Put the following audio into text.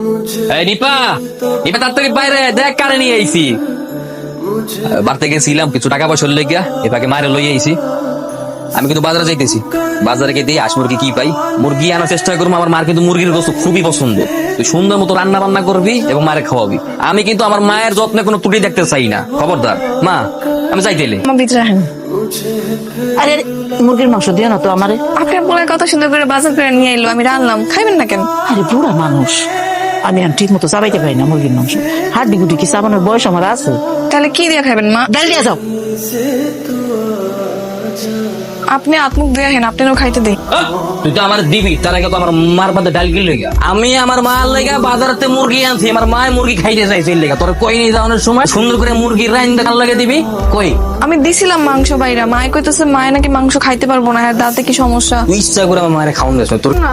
এই নিপা নিপা তাড়াতাড়ি বাইরে দেখ কারে নিয়ে আইছি। বাড়তে গেছিলাম কিছু টাকা পয়সা লেগিয়া এপাকে মারে লই আইছি। আমি কিন্তু বাজারে যাইতেছি, বাজারে গিয়ে হাঁস মুরগি কি পাই মুরগি আনার চেষ্টা করবো। আমার মার কিন্তু মুরগির গোস্ত খুবই পছন্দ। তুই সুন্দর মতো রান্না বান্না করবি এবং মারে খাওয়াবি। আমি কিন্তু আমার মায়ের যত্নে কোনো ত্রুটি দেখতে চাই না, খবরদার। মা আমি যাইতেলে আরে মুরগির মাংস দিও না তো আমারে। আপনার বলার কথা সুন্দর করে বাজার করে নিয়ে এলো, আমি রান্নাম, খাইবেন না কেন? আরে বুড়া মানুষ, আমি আর ঠিক মতো চাবাইতে পারি না মুরগির মাংস। হাড্ডি গুটি কি চাবানোর বয়স আমার আছে? তাহলে কি দিয়ে খাইবেন মা? ডাল দিয়ে যাও। আপনি আত্মুখ দিয়ে হেন, আপনারও খাইতে দিই। তুই তো আমার দিবি, তার আগে তো আমার মার বাদে ডাল কিনলে। আমি আমার মার লেগা বাজারতে মুরগি আনছি, আমার মায়ের মুরগি খাইতে চাইছে লেগা। তোর কই নিয়ে যাওয়ানোর সময় সুন্দর করে মুরগি রাইন দেখার লাগে দিবি কই? আমি দিছিলাম মাংস বাইরা, মায় কইতেছে মায় নাকি মাংস খাইতে পারবো না, হ্যাঁ দাঁতে কি সমস্যা? তুই ইচ্ছা করে আমার মায়ের খাওয়ান দিস না তোর। না।